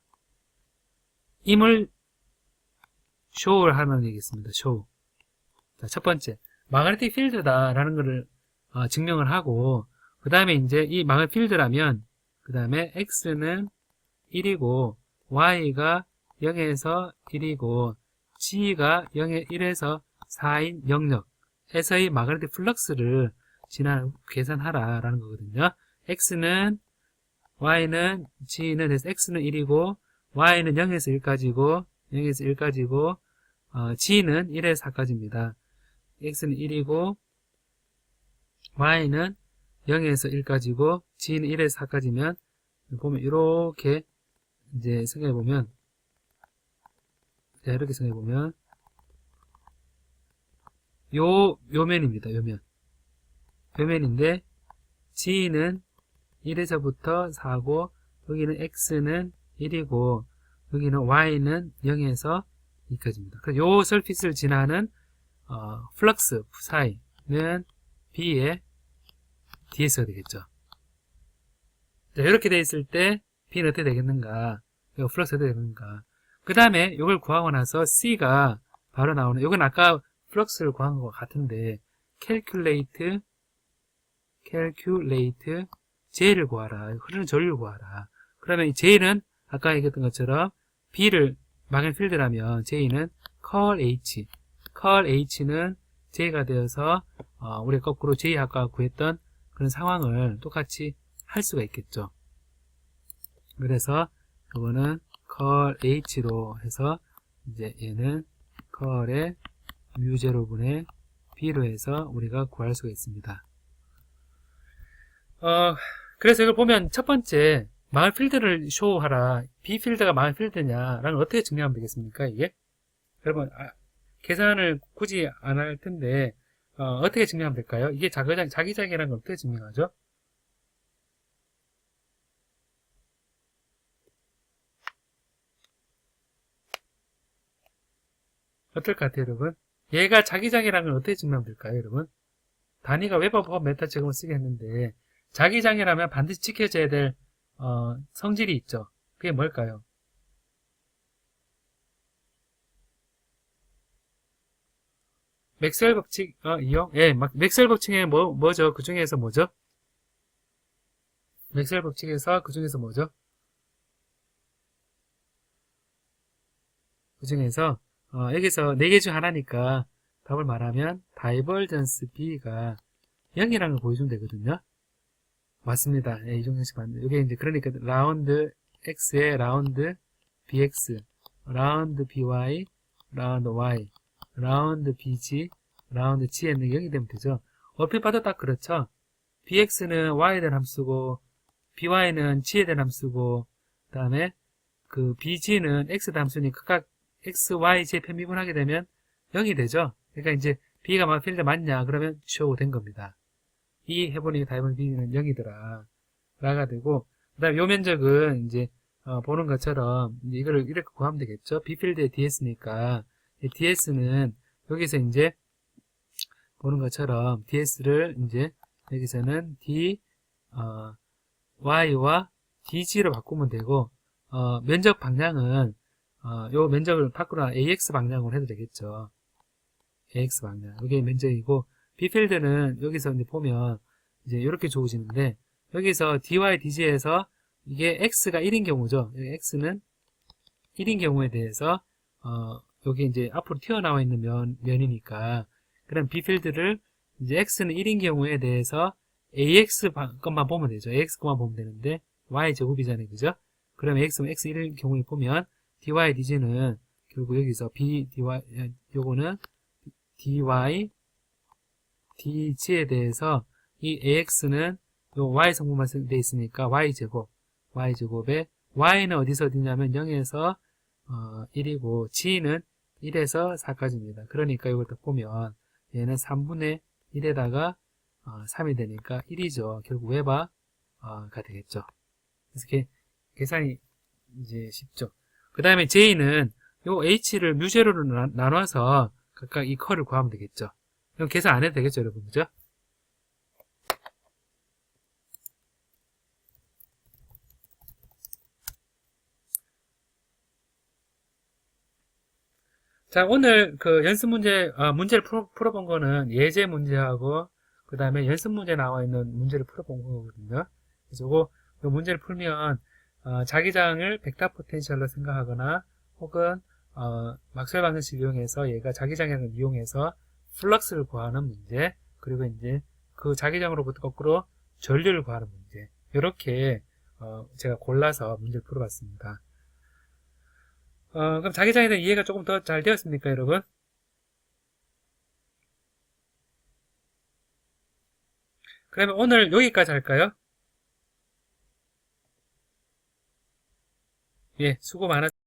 임을 쇼를 하면 되겠습니다. 쇼. 자, 첫 번째 마그네틱 필드다라는 것을 증명을 하고 그 다음에 이제 이 마그네틱 필드라면 그 다음에 x는 1이고 y가 0에서 1이고 g가 1에서 4인 영역에서의 마그네틱 플럭스를 계산하라 라는 거거든요. x는 y는 g는 그래서 x는 1이고 y는 0에서 1까지고 0에서 1까지고 g는 1에서 4까지입니다. x는 1이고 y는 0에서 1까지고 g는 1에서 4까지면 보면 이렇게 이제 생각해 보면 자, 이렇게 생각해 보면 요 면입니다. 요면인데 g는 1에서부터 4고 여기는 x는 1이고 여기는 y는 0에서 2까지입니다. 그래서 요 서피스를 지나는 플럭스 사이는 B의 ds가 되겠죠. 자, 이렇게 돼 있을 때 B는 어떻게 되겠는가? 플럭스 어떻게 되겠는가? 그 다음에 이걸 구하고 나서 C가 바로 나오는, 이건 아까 플럭스를 구한 것과 같은데 calculate J를 구하라. 흐르는 전류를 구하라. 그러면 이 J는 아까 얘기했던 것처럼 B를 마그네틱 필드라면 J는 컬 H는 J가 되어서 우리가 거꾸로 J 아까 구했던 그런 상황을 똑같이 할 수가 있겠죠. 그래서 이거는 컬 H로 해서 이제 얘는 컬의 뮤0분의 B로 해서 우리가 구할 수가 있습니다. 그래서 이걸 보면 첫 번째 마그네틱 필드를 쇼하라. B 필드가 마그네틱 필드냐라는 걸 어떻게 증명하면 되겠습니까? 이게 여러분 계산을 굳이 안 할 텐데 어떻게 증명하면 될까요? 이게 자기장이라는 걸 어떻게 증명하죠? 어떨 것 같아요, 여러분? 얘가 자기장이라는 걸 어떻게 증명하면 될까요, 여러분? 단위가 웨버 퍼 메타 제곱을 쓰게 했는데 자기장이라면 반드시 지켜져야 될 성질이 있죠. 그게 뭘까요? 맥스웰 법칙 이용? 예, 맥스웰 법칙에 뭐죠? 그 중에서 뭐죠? 맥스웰 법칙에서 그 중에서 뭐죠? 그 중에서 여기서 4개 중 하나니까 답을 말하면 다이버전스 B가 0이라는 걸 보여주면 되거든요. 맞습니다. 예, 이종형식 맞네. 이게 이제 그러니까 라운드 X에 라운드 BX, 라운드 BY, 라운드 Y, 라운드 BG, 라운드 G에는 0이 되면 되죠. 얼핏 봐도 딱 그렇죠. BX는 Y에 대한 함수고 BY는 G에 대한 함수고 그 다음에 그 BG는 X에 대한 함수니 각각 X, Y, G에 편미분하게 되면 0이 되죠. 그러니까 이제 B가 막 필드 맞냐 그러면 쇼 된 겁니다. 이 해보니 다이버전스 B는 0이더라 라가 되고 그 다음에 요 면적은 이제 보는 것처럼 이제 이거를 이렇게 구하면 되겠죠. B 필드의 DS니까 DS는 여기서 이제 보는 것처럼 ds를 이제 여기서는 y와 dg로 바꾸면 되고, 면적 방향은 요 면적을 밖으로 ax 방향으로 해도 되겠죠. ax 방향. 이게 면적이고, b필드는 여기서 이제 보면 이제 이렇게 주어지는데, 여기서 dy, dg에서 이게 x가 1인 경우죠. 여기 x는 1인 경우에 대해서 여기 이제 앞으로 튀어나와 있는 면이니까, 그럼 b필드를 이제 x는 1인 경우에 대해서 ax 것만 보면 되죠. ax 것만 보면 되는데 y 제곱이잖아요, 그죠? 그럼 ax는 x 1인 경우에 보면 dy, dg는 결국 여기서 b dy 요거는 dy, dg에 대해서 이 ax는 요 y 성분만 되어 있으니까 y제곱에 y는 어디냐면 0에서 1이고 g는 1에서 4까지입니다. 그러니까 이걸 딱 보면 얘는 3분의 1에다가 3이 되니까 1이죠. 결국 웨바가 되겠죠. 그래서 계산이 이제 쉽죠. 그 다음에 j는 요 h를 뮤제로로 나눠서 각각 이 컬을 구하면 되겠죠. 이건 계산 안 해도 되겠죠, 여러분, 그죠? 자, 오늘 그 연습 문제를 풀어본 거는 예제 문제하고, 그 다음에 연습 문제 나와 있는 문제를 풀어본 거거든요. 그래서 요 문제를 풀면, 자기장을 벡터 포텐셜로 생각하거나, 혹은, 막스웰 방정식 이용해서 얘가 자기장을 이용해서 플럭스를 구하는 문제, 그리고 이제 그 자기장으로부터 거꾸로 전류를 구하는 문제. 이렇게, 제가 골라서 문제를 풀어봤습니다. 그럼 자기장에 대한 이해가 조금 더 잘 되었습니까, 여러분? 그러면 오늘 여기까지 할까요? 예, 수고 많았습니다.